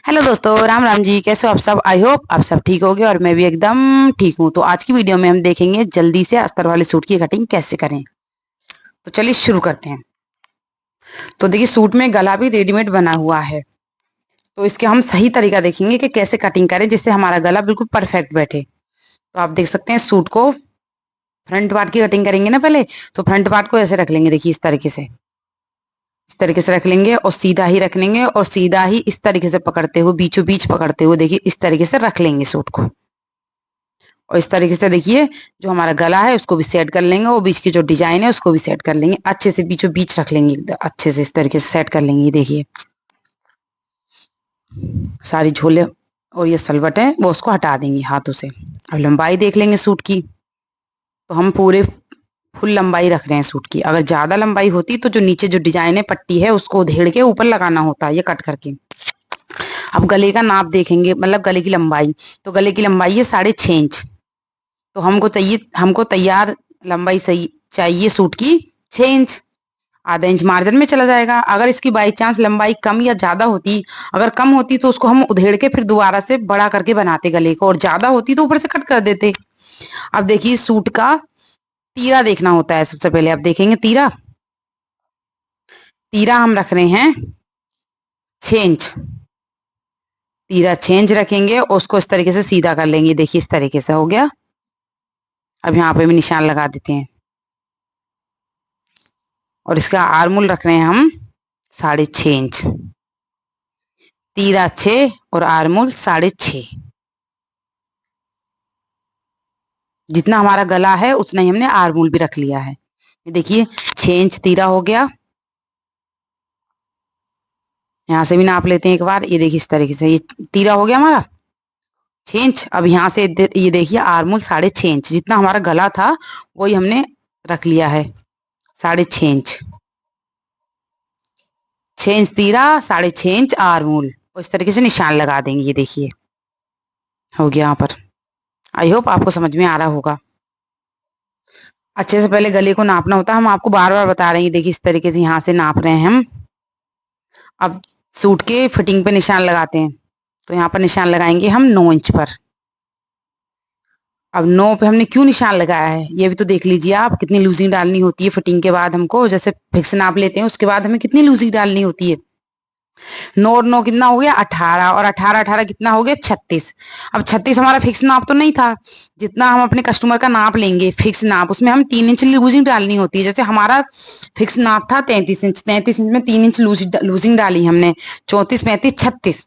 Hello दोस्तों, राम राम जी। कैसे हो आप सब? आई होप आप सब ठीक होगे और मैं भी एकदम ठीक हूँ। तो आज की वीडियो में हम देखेंगे जल्दी से अस्तर वाले सूट की कटिंग कैसे करें। तो चलिए शुरू करते हैं। तो देखिए, सूट में गला भी रेडीमेड बना हुआ है। तो इसके हम सही तरीका देखेंगे कि कैसे कटिंग करें जिससे हमारा गला बिल्कुल परफेक्ट बैठे। तो आप देख सकते हैं, सूट को फ्रंट पार्ट की कटिंग करेंगे ना पहले। तो फ्रंट पार्ट को ऐसे रख लेंगे, देखिए इस तरीके से रख लेंगे और सीधा ही रख लेंगे और सीधा ही इस तरीके से पकड़ते हुए बीचों बीच पकड़ते हुए देखिए इस तरीके से रख लेंगे सूट को। और इस तरीके से देखिए, जो हमारा गला है उसको भी सेट कर लेंगे और बीच की जो डिजाइन है उसको भी सेट कर लेंगे। अच्छे से बीचों बीच रख लेंगे, एकदम अच्छे से इस तरीके से सेट कर लेंगे। ये देखिए, सारी झोले और ये सलवट है वो उसको हटा देंगे हाथों से। अब लंबाई देख लेंगे सूट की। तो हम पूरे फुल लंबाई रख रहे हैं सूट की। अगर ज्यादा लंबाई होती तो जो नीचे जो डिजाइन है पट्टी है उसको उधेड़ के ऊपर लगाना होता है, ये कट करके। अब गले का नाप देखेंगे, मतलब गले की लंबाई। तो गले की लंबाई है 6.5 इंच। तो हमको तैयार लंबाई सही चाहिए सूट की 6 इंच। आधा इंच मार्जिन में चला जाएगा। अगर इसकी बाई चांस लंबाई कम या ज्यादा होती, अगर कम होती तो उसको हम उधेड़ के फिर दोबारा से बड़ा करके बनाते गले को, और ज्यादा होती तो ऊपर से कट कर देते। अब देखिए, सूट का तीरा देखना होता है। सबसे पहले आप देखेंगे तीरा। तीरा हम रख रहे हैं 6 इंच। तीरा 6 इंच रखेंगे और उसको इस तरीके से सीधा कर लेंगे। देखिए इस तरीके से हो गया। अब यहाँ पे भी निशान लगा देते हैं और इसका आर्मूल रख रहे हैं हम 6.5 इंच। तीरा 6 और आर्मूल 6.5। जितना हमारा गला है उतना ही हमने आर्मूल भी रख लिया है। ये देखिए 6 इंच तीरा हो गया। यहाँ से भी नाप लेते हैं एक बार। ये देखिए इस तरीके से ये तीरा हो गया हमारा 6 इंच। अब यहाँ से ये देखिए आर्मूल 6.5 इंच, जितना हमारा गला था वही हमने रख लिया है 6.5 इंच। 6 इंच तीरा, 6.5 इंच आर्मूल, और इस तरीके से निशान लगा देंगे। ये देखिए हो गया यहाँ पर। आई होप आपको समझ में आ रहा होगा। अच्छे से पहले गले को नापना होता है, हम आपको बार बार बता रहे हैं। देखिए इस तरीके से यहाँ से नाप रहे हैं हम। अब सूट के फिटिंग पे निशान लगाते हैं। तो यहाँ पर निशान लगाएंगे हम 9 इंच पर। अब 9 पे हमने क्यों निशान लगाया है ये भी तो देख लीजिए आप। कितनी लूजिंग डालनी होती है फिटिंग के बाद हमको, जैसे फिक्स नाप लेते हैं उसके बाद हमें कितनी लूजिंग डालनी होती है। 9 और 9 कितना हो गया 18, और 18 18 कितना हो गया 36। अब 36 हमारा फिक्स नाप तो नहीं था। जितना हम अपने कस्टमर का नाप लेंगे फिक्स नाप, उसमें हम 3 इंच लूजिंग डालनी होती है। जैसे हमारा फिक्स नाप था 33 इंच, 33 इंच में 3 इंच लूजिंग डाली हमने। 34 35 36,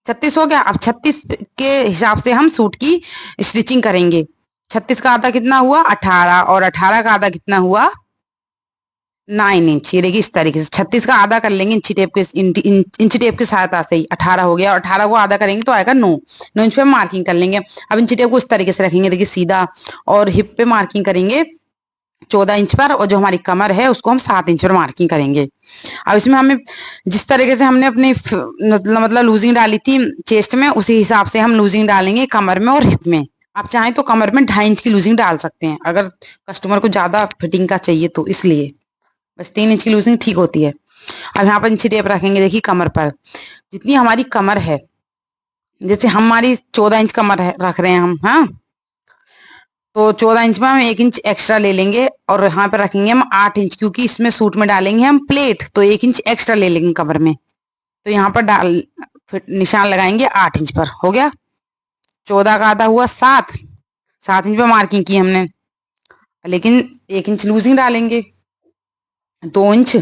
36 हो गया। अब 36 के हिसाब से हम सूट की स्टिचिंग करेंगे। 36 का आधा कितना हुआ 18, और 18 का आधा कितना हुआ 9 इंच। ये देखिए इस तरीके से 36 का आधा कर लेंगे इंची टेप की सहायता से ही। 18 हो गया और 18 को आधा करेंगे तो आएगा 9 इंच पे मार्किंग कर लेंगे। अब इंची टेप को इस तरीके से रखेंगे, देखिए सीधा, और हिप पे मार्किंग करेंगे 14 इंच पर, और जो हमारी कमर है उसको हम 7 इंच पर मार्किंग करेंगे। अब इसमें हमें जिस तरीके से हमने अपनी मतलब लूजिंग डाली थी चेस्ट में, उसी हिसाब से हम लूजिंग डालेंगे कमर में और हिप में। आप चाहें तो कमर में 2.5 इंच की लूजिंग डाल सकते हैं अगर कस्टमर को ज्यादा फिटिंग का चाहिए तो, इसलिए बस 3 इंच की लूजिंग ठीक होती है। अब यहाँ पर इंची टेप रखेंगे, देखिए कमर पर। जितनी हमारी कमर है, जैसे हमारी 14 इंच कमर है रख रहे हैं हम, हाँ, तो 14 इंच में हम 1 इंच एक्स्ट्रा ले लेंगे और यहाँ पर रखेंगे हम 8 इंच, क्योंकि इसमें सूट में डालेंगे हम प्लेट, तो 1 इंच एक्स्ट्रा ले लेंगे कमर में। तो यहाँ पर फिर निशान लगाएंगे 8 इंच पर। हो गया। 14 का आधा हुआ 7, 7 इंच पे मार्किंग की हमने, लेकिन 1 इंच लूजिंग डालेंगे। 2 इंच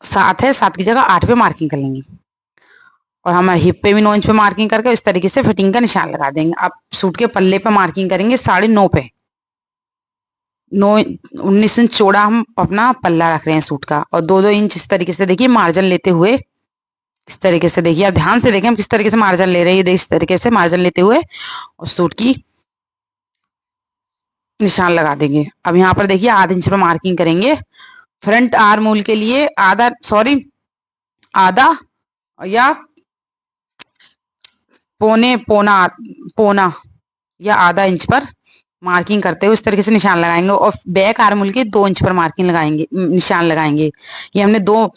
7 है, 7 की जगह 8 पे मार्किंग कर लेंगे। और हमारे हिप पे भी 9 इंच पे मार्किंग करके इस तरीके से फिटिंग का निशान लगा देंगे। अब सूट के पल्ले पे मार्किंग करेंगे 9.5 पे। 19 इंच चौड़ा हम अपना पल्ला रख रहे हैं सूट का, और 2-2 इंच इस तरीके से देखिए मार्जिन लेते हुए, इस तरीके से देखिए, आप ध्यान से देखें हम किस तरीके से मार्जिन ले रहे हैं। ये इस तरीके से मार्जिन लेते हुए और सूट की निशान लगा देंगे। अब यहाँ पर देखिए आधा इंच पे मार्किंग करेंगे। फ्रंट आर्म होल के लिए आधा या पौना या आधा इंच पर मार्किंग करते हुए इस तरीके से निशान लगाएंगे, और बैक आर्म होल के 2 इंच पर मार्किंग लगाएंगे, निशान लगाएंगे। ये हमने 2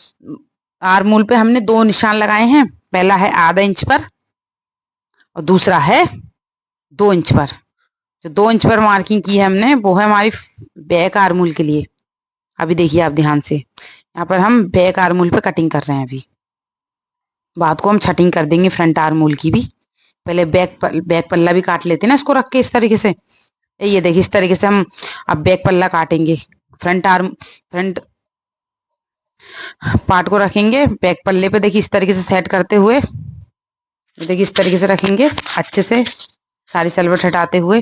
आर्मोल पे हमने 2 निशान लगाए हैं। पहला है आधा इंच पर और दूसरा है 2 इंच पर। जो 2 इंच पर मार्किंग की है हमने वो है हमारी बैक आर्मोल के लिए। अभी देखिए आप ध्यान से, यहाँ पर हम बैक आर्मोल पे कटिंग कर रहे हैं। अभी बात को हम छटिंग कर देंगे फ्रंट आर्मोल की भी। पहले बैक पल्ला भी काट लेते हैं ना इसको रख के इस तरीके से। ये देखिए इस तरीके से हम अब बैक पल्ला काटेंगे। फ्रंट पार्ट को रखेंगे बैक पल्ले पे। देखिए इस तरीके से सेट करते हुए, देखिए इस तरीके से रखेंगे अच्छे से, सारी सलवट हटाते हुए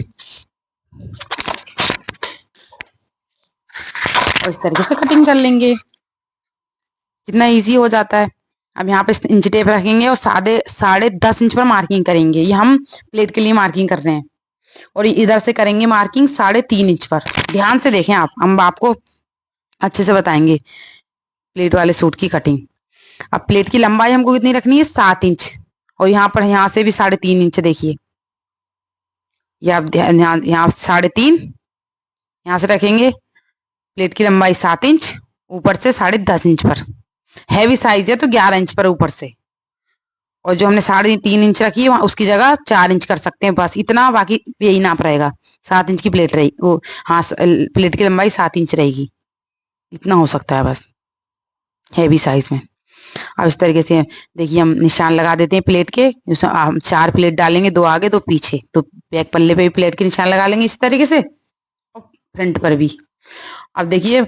और इस तरीके से कटिंग कर लेंगे। कितना इजी हो जाता है। अब यहाँ पे इंच टेप रखेंगे और 10.5 इंच पर मार्किंग करेंगे। ये हम प्लेट के लिए मार्किंग कर रहे हैं। और इधर से करेंगे मार्किंग 3.5 इंच पर। ध्यान से देखें आप, हम आपको अच्छे से बताएंगे प्लेट वाले सूट की कटिंग। अब प्लेट की लंबाई हमको कितनी रखनी है, 7 इंच। और यहाँ पर यहाँ से भी 3.5 इंच। देखिए ये आप यहाँ 3.5 यहाँ से रखेंगे। प्लेट की लंबाई 7 इंच, ऊपर से 10.5 इंच पर। हैवी साइज है तो 11 इंच पर ऊपर से। और जो हमने 3.5 इंच रखी है वहां उसकी जगह 4 इंच कर सकते हैं, बस इतना। बाकी यही नाप रहेगा। 7 इंच की प्लेट रहेगी वो। हाँ, प्लेट की लंबाई 7 इंच रहेगी। इतना हो सकता है बस हैवी साइज में। अब इस तरीके से देखिए हम निशान लगा देते हैं प्लेट के। हम 4 प्लेट डालेंगे, 2 आगे 2 पीछे। तो बैक पल्ले पे भी प्लेट के निशान लगा लेंगे इस तरीके से, और फ्रंट पर भी। अब देखिए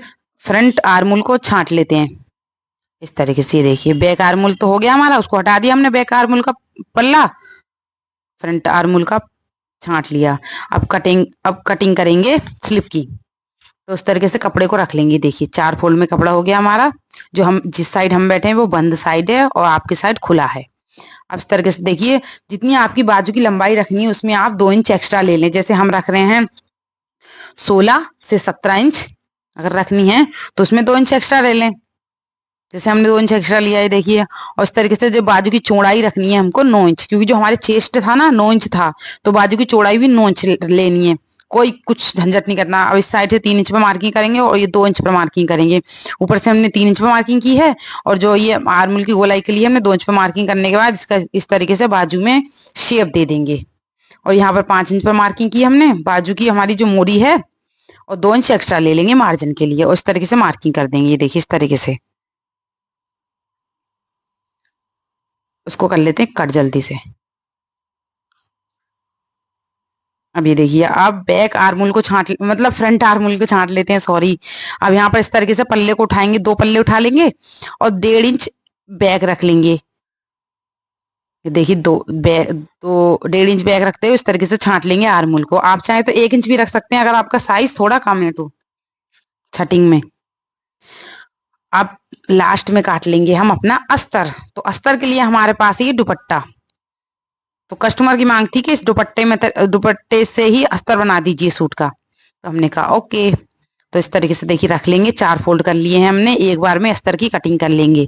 फ्रंट आर्मोल को छांट लेते हैं इस तरीके से। देखिए बैक आर्मोल तो हो गया हमारा, उसको हटा दिया हमने बैक आर्मोल का पल्ला, फ्रंट आर्मोल का छांट लिया। अब कटिंग करेंगे स्लिप की। तो इस तरीके से कपड़े को रख लेंगे। देखिए 4 फोल्ड में कपड़ा हो गया हमारा। जो हम जिस साइड हम बैठे हैं वो बंद साइड है और आपकी साइड खुला है। अब इस तरीके से देखिए, जितनी आपकी बाजू की लंबाई रखनी है उसमें आप 2 इंच एक्स्ट्रा ले लें। जैसे हम रख रहे हैं 16 से 17 इंच अगर रखनी है तो उसमें 2 इंच एक्स्ट्रा ले लें। जैसे हमने 2 इंच एक्स्ट्रा लिया है देखिए। और इस तरीके से जो बाजू की चौड़ाई रखनी है हमको 9 इंच, क्योंकि जो हमारे चेस्ट था ना 9 इंच था, तो बाजू की चौड़ाई भी 9 इंच लेनी है। कोई कुछ झंझट नहीं करना। अब इस साइड से 3 इंच पर मार्किंग करेंगे और ये 2 इंच पर मार्किंग करेंगे। ऊपर से हमने 3 इंच पर मार्किंग की है, और जो ये आर्मोल की गोलाई के लिए हमने 2 इंच पर मार्किंग करने के बाद इसका इस तरीके से बाजू में शेप दे देंगे। और यहाँ पर 5 इंच पर मार्किंग की हमने बाजू की हमारी जो मोड़ी है, और 2 इंच एक्स्ट्रा ले लेंगे मार्जिन के लिए, और इस तरीके से मार्किंग कर देंगे। ये देखिए इस तरीके से उसको कर लेते हैं कट जल्दी से। अब ये देखिए, अब बैक आर्मोल को मतलब फ्रंट आर्मोल को छांट लेते हैं, सॉरी। अब यहाँ पर इस तरीके से पल्ले को उठाएंगे, 2 पल्ले उठा लेंगे और 1.5 इंच बैक रख लेंगे। ये देखिए 1.5 इंच बैक रखते हुए इस तरीके से छांट लेंगे आर्मोल को। आप चाहे तो 1 इंच भी रख सकते हैं अगर आपका साइज थोड़ा कम है तो छटिंग में। अब लास्ट में काट लेंगे हम अपना अस्तर। तो अस्तर के लिए हमारे पास ये दुपट्टा। तो कस्टमर की मांग थी कि इस दुपट्टे से ही अस्तर बना दीजिए सूट का। तो हमने कहा ओके। तो इस तरीके से देखिए रख लेंगे। 4 फोल्ड कर लिए हैं हमने। एक बार में अस्तर की कटिंग कर लेंगे।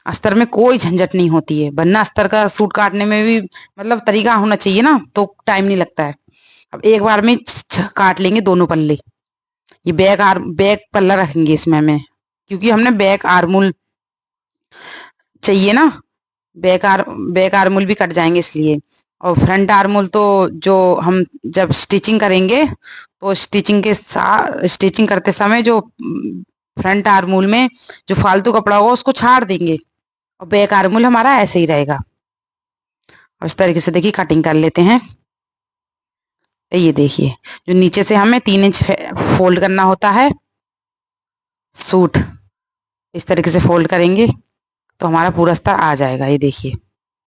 अस्तर में कोई झंझट नहीं होती है, वरना अस्तर का सूट काटने में भी मतलब तरीका होना चाहिए ना, तो टाइम नहीं लगता है। अब एक बार में काट लेंगे दोनों पल्ले। ये बैक पल्ला रखेंगे इसमें हमें, क्योंकि हमने बैक आर्मोल चाहिए ना। बैक आर्मोल भी कट जाएंगे इसलिए। और फ्रंट आर्मोल तो जो हम जब स्टिचिंग करेंगे तो स्टिचिंग करते समय जो फ्रंट आर्मोल में जो फालतू कपड़ा होगा उसको छाड़ देंगे, और बैक आर्मोल हमारा ऐसे ही रहेगा। और इस तरीके से देखिए कटिंग कर लेते हैं। ये देखिए, जो नीचे से हमें 3 इंच फोल्ड करना होता है सूट, इस तरीके से फोल्ड करेंगे तो हमारा पूरा अस्तर आ जाएगा। ये देखिए